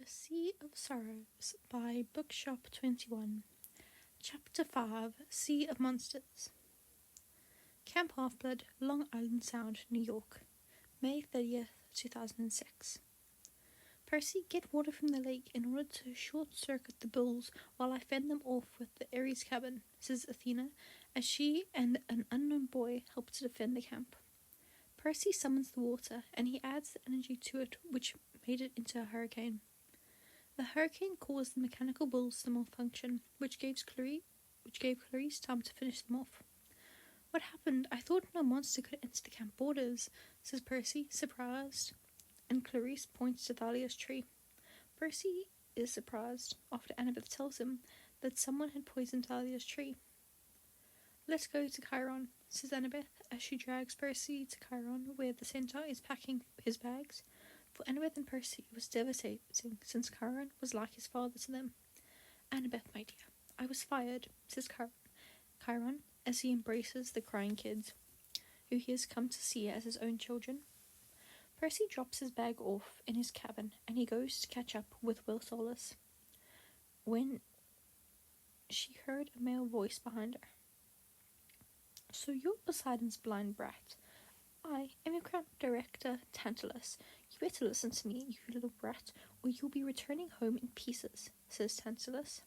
A Sea of Sorrows by Bookshope21. Chapter 5, Sea of Monsters. Camp Half-Blood, Long Island Sound, New York, May 30th, 2006. Percy, get water from the lake in order to short-circuit the bulls while I fend them off with the Ares cabin, says Athena, as she and an unknown boy help to defend the camp. Percy summons the water, and he adds the energy to it, which made it into a hurricane. The hurricane caused the mechanical bulls to malfunction, which gave Clarice time to finish them off. What happened? I thought no monster could enter the camp borders, says Percy, surprised, and Clarice points to Thalia's tree. Percy is surprised after Annabeth tells him that someone had poisoned Thalia's tree. Let's go to Chiron, says Annabeth, as she drags Percy to Chiron, where the centaur is packing his bags. For Annabeth and Percy, it was devastating, since Chiron was like his father to them. Annabeth, my dear, I was fired, says Chiron, as he embraces the crying kids, who he has come to see as his own children. Percy drops his bag off in his cabin, and he goes to catch up with Will Solus, when she heard a male voice behind her. So you're Poseidon's blind brat. I am your camp director, Tantalus. You better listen to me, you little brat, or you'll be returning home in pieces, says Tantalus.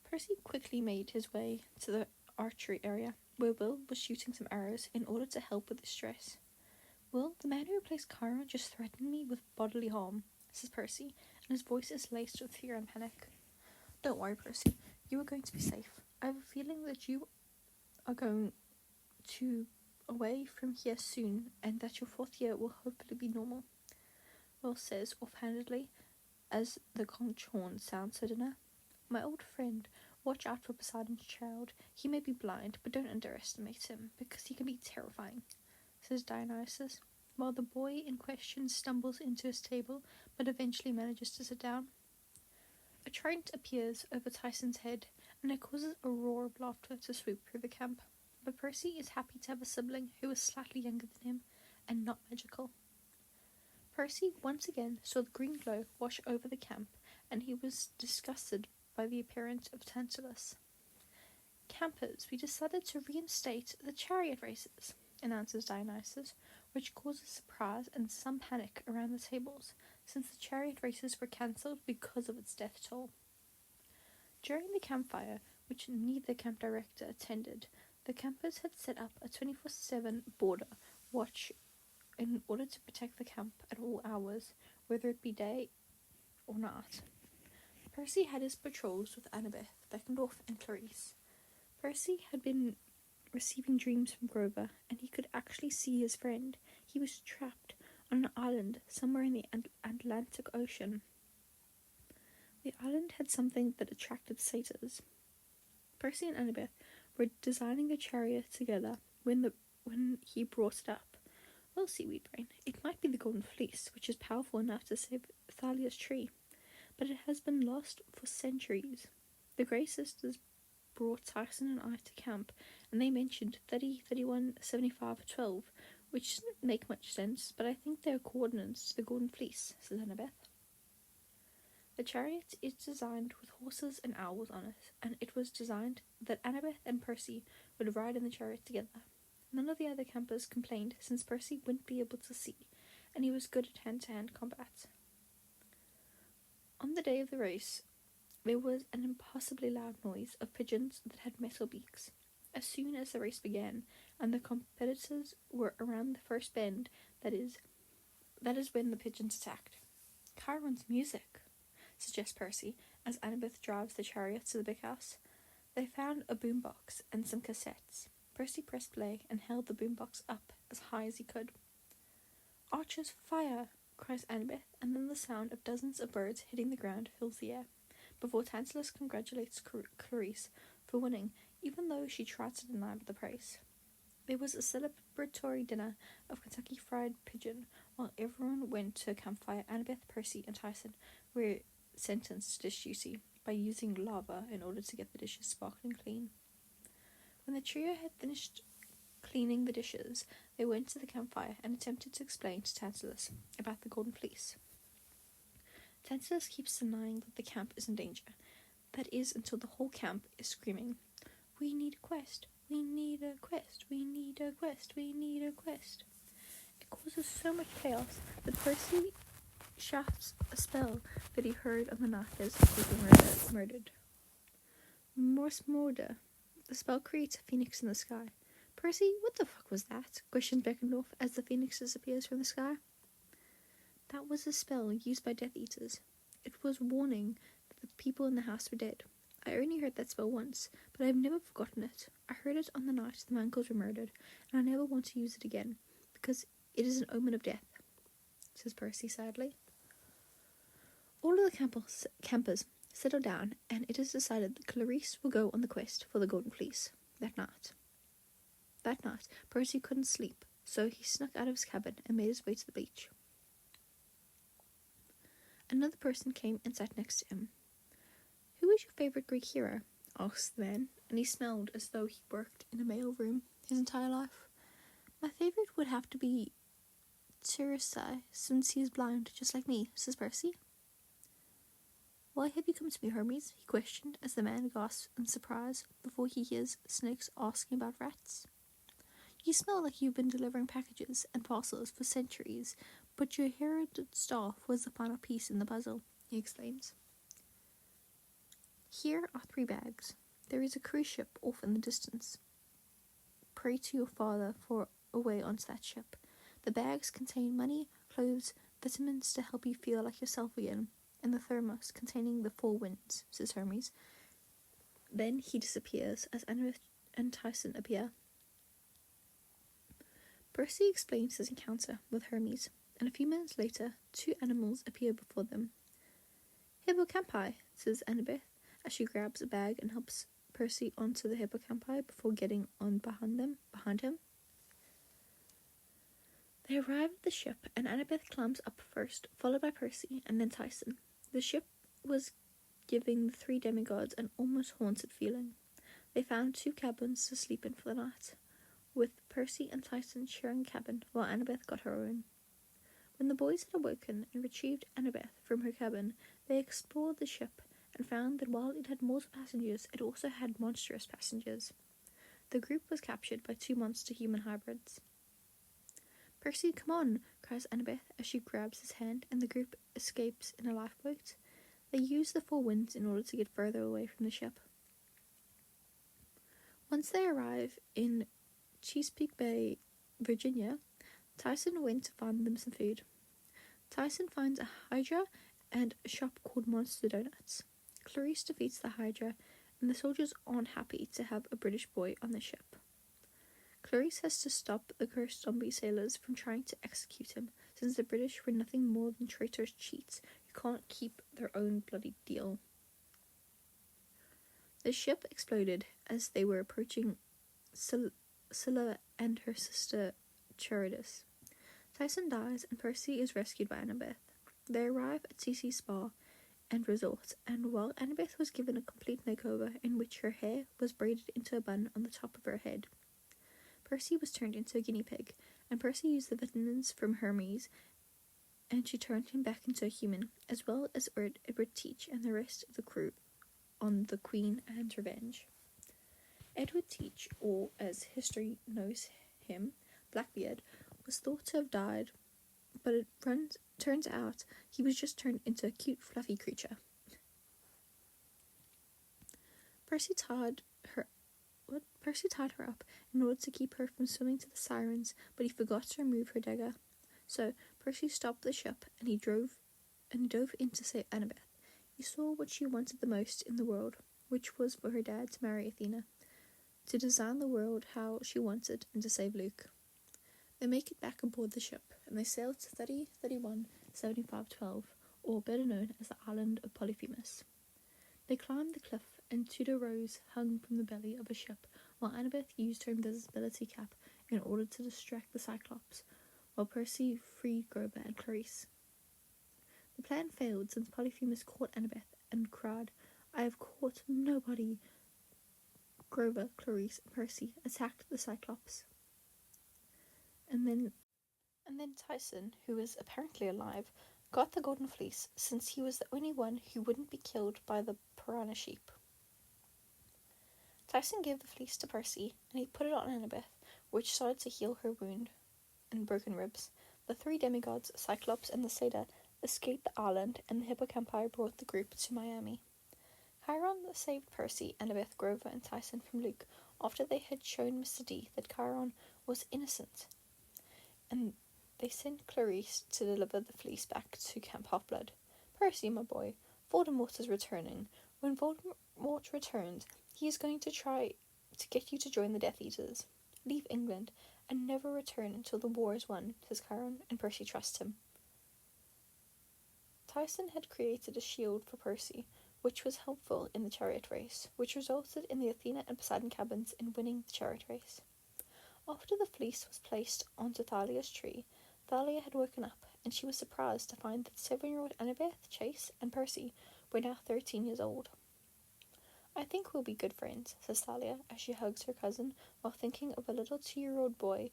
Percy quickly made his way to the archery area, where Will was shooting some arrows in order to help with the stress. Will, the man who replaced Chiron just threatened me with bodily harm, says Percy, and his voice is laced with fear and panic. Don't worry, Percy, you are going to be safe. I have a feeling that you are going to away from here soon, and that your 4th year will hopefully be normal, Will says offhandedly, as the conch horn sounds so dinner. My old friend, watch out for Poseidon's child. He may be blind, but don't underestimate him, because he can be terrifying, says Dionysus, while the boy in question stumbles into his table, but eventually manages to sit down. A trident appears over Tyson's head, and it causes a roar of laughter to sweep through the camp. But Percy is happy to have a sibling who is slightly younger than him, and not magical. Percy once again saw the green glow wash over the camp, and he was disgusted by the appearance of Tantalus. Campers, we decided to reinstate the chariot races, announces Dionysus, which causes surprise and some panic around the tables, since the chariot races were cancelled because of its death toll. During the campfire, which neither camp director attended, the campers had set up a 24/7 border watch in order to protect the camp at all hours, whether it be day or night. Percy had his patrols with Annabeth, Beckendorf, and Clarice. Percy had been receiving dreams from Grover, and he could actually see his friend. He was trapped on an island somewhere in the Atlantic Ocean. The island had something that attracted satyrs. Percy and Annabeth were designing the chariot together when he brought it up. Well, Seaweed Brain, it might be the Golden Fleece, which is powerful enough to save Thalia's tree, but it has been lost for centuries. The Grey Sisters brought Tyson and I to camp, and they mentioned 30, 31, 75, 12, which doesn't make much sense, but I think they are coordinates to the Golden Fleece, says Annabeth. The chariot is designed with horses and owls on it, and it was designed that Annabeth and Percy would ride in the chariot together. None of the other campers complained, since Percy wouldn't be able to see, and he was good at hand-to-hand combat. On the day of the race, there was an impossibly loud noise of pigeons that had metal beaks. As soon as the race began, and the competitors were around the first bend, that is when the pigeons attacked. Chiron's music, suggests Percy, as Annabeth drives the chariot to the big house. They found a boombox and some cassettes. Percy pressed play and held the boombox up as high as he could. Archers, fire! Cries Annabeth, and then the sound of dozens of birds hitting the ground fills the air, before Tantalus congratulates Clarice for winning, even though she tried to deny the praise. There was a celebratory dinner of Kentucky Fried Pigeon. While everyone went to a campfire, Annabeth, Percy, and Tyson were sentenced to dish duty by using lava in order to get the dishes sparkling clean. When the trio had finished cleaning the dishes, they went to the campfire and attempted to explain to Tantalus about the Golden Fleece. Tensis keeps denying that the camp is in danger. That is until the whole camp is screaming, "We need a quest! We need a quest! We need a quest! We need a quest!" It causes so much chaos that Percy shouts a spell that he heard on the night his was murdered. Morse Morda. The spell creates a phoenix in the sky. "Percy, what the fuck was that?" questions Beckendorf as the phoenix disappears from the sky. "That was a spell used by Death Eaters. It was warning that the people in the house were dead. I only heard that spell once, but I've never forgotten it. I heard it on the night the Mancles were murdered, and I never want to use it again, because it is an omen of death," says Percy sadly. All of the campers settle down, and it is decided that Clarice will go on the quest for the Golden Fleece that night. That night, Percy couldn't sleep, so he snuck out of his cabin and made his way to the beach. Another person came and sat next to him. "Who is your favourite Greek hero?" asked the man, and he smelled as though he worked in a mailroom his entire life. "My favourite would have to be Tiresias, since he is blind, just like me," says Percy. "Why have you come to me, Hermes?" he questioned, as the man gasps in surprise before he hears snakes asking about rats. "You smell like you've been delivering packages and parcels for centuries, but your heralded staff was the final piece in the puzzle," he explains. "Here are 3 bags. There is a cruise ship off in the distance. Pray to your father for a way onto that ship. The bags contain money, clothes, vitamins to help you feel like yourself again, and the thermos containing the 4 winds," says Hermes. Then he disappears as Annabeth and Tyson appear. Percy explains his encounter with Hermes, and a few minutes later, 2 animals appear before them. "Hippocampi," says Annabeth, as she grabs a bag and helps Percy onto the hippocampi before getting on behind him. They arrive at the ship, and Annabeth climbs up first, followed by Percy and then Tyson. The ship was giving the 3 demigods an almost haunted feeling. They found 2 cabins to sleep in for the night, with Percy and Tyson sharing a cabin while Annabeth got her own. When the boys had awoken and retrieved Annabeth from her cabin, they explored the ship and found that while it had mortal passengers, it also had monstrous passengers. The group was captured by 2 monster-human hybrids. "Percy, come on," cries Annabeth as she grabs his hand, and the group escapes in a lifeboat. They use the 4 winds in order to get further away from the ship. Once they arrive in Chesapeake Bay, Virginia, Tyson went to find them some food. Tyson finds a Hydra and a shop called Monster Donuts. Clarice defeats the Hydra, and the soldiers aren't happy to have a British boy on the ship. Clarice has to stop the cursed zombie sailors from trying to execute him, since the British were nothing more than traitorous cheats who can't keep their own bloody deal. The ship exploded as they were approaching Scylla and her sister Charybdis. Tyson dies, and Percy is rescued by Annabeth. They arrive at CC Spa and Resort, and while Annabeth was given a complete makeover in which her hair was braided into a bun on the top of her head, Percy was turned into a guinea pig, and Percy used the vitamins from Hermes, and she turned him back into a human, as well as Edward Teach and the rest of the crew on the Queen and Revenge. Edward Teach, or as history knows him, Blackbeard, was thought to have died, but it turns out he was just turned into a cute, fluffy creature. Percy tied her up in order to keep her from swimming to the sirens, but he forgot to remove her dagger. So Percy stopped the ship, and he dove in to save Annabeth. He saw what she wanted the most in the world, which was for her dad to marry Athena, to design the world how she wanted, and to save Luke. They make it back aboard the ship, and they sail to 3031-7512, or better known as the island of Polyphemus. They climbed the cliff, and Tudor Rose hung from the belly of a ship, while Annabeth used her invisibility cap in order to distract the Cyclops, while Percy freed Grover and Clarice. The plan failed since Polyphemus caught Annabeth and cried, "I have caught nobody." Grover, Clarice, and Percy attacked the Cyclops. And then Tyson, who was apparently alive, got the golden fleece since he was the only one who wouldn't be killed by the piranha sheep. Tyson gave the fleece to Percy, and he put it on Annabeth, which started to heal her wound and broken ribs. The three demigods, Cyclops and the Satyr, escaped the island, and the hippocampi brought the group to Miami. Chiron saved Percy, Annabeth, Grover, and Tyson from Luke after they had shown Mr. D that Chiron was innocent, and they sent Clarice to deliver the fleece back to Camp Half-Blood. Percy, my boy, Voldemort is returning. When Voldemort returns, he is going to try to get you to join the Death Eaters. Leave England and never return until the war is won, says Chiron, and Percy trusts him. Tyson had created a shield for Percy, which was helpful in the chariot race, which resulted in the Athena and Poseidon cabins in winning the chariot race. After the fleece was placed onto Thalia's tree, Thalia had woken up, and she was surprised to find that 7-year-old Annabeth, Chase, and Percy were now 13 years old. I think we'll be good friends, says Thalia as she hugs her cousin while thinking of a little 2-year-old boy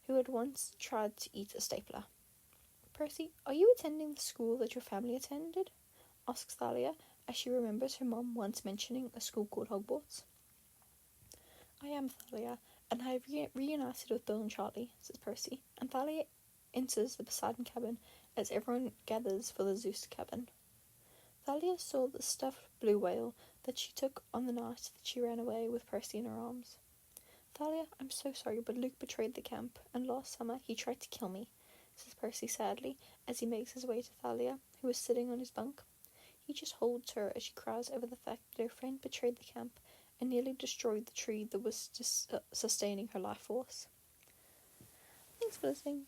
who had once tried to eat a stapler. Percy, are you attending the school that your family attended? Asks Thalia as she remembers her mom once mentioning a school called Hogwarts. I am, Thalia, and I have reunited with Bill and Charlie, says Percy, and Thalia enters the Poseidon cabin as everyone gathers for the Zeus cabin. Thalia saw the stuffed blue whale that she took on the night that she ran away with Percy in her arms. Thalia, I'm so sorry, but Luke betrayed the camp, and last summer he tried to kill me, says Percy sadly as he makes his way to Thalia, who is sitting on his bunk. He just holds her as she cries over the fact that her friend betrayed the camp and nearly destroyed the tree that was sustaining her life force. Thanks for listening.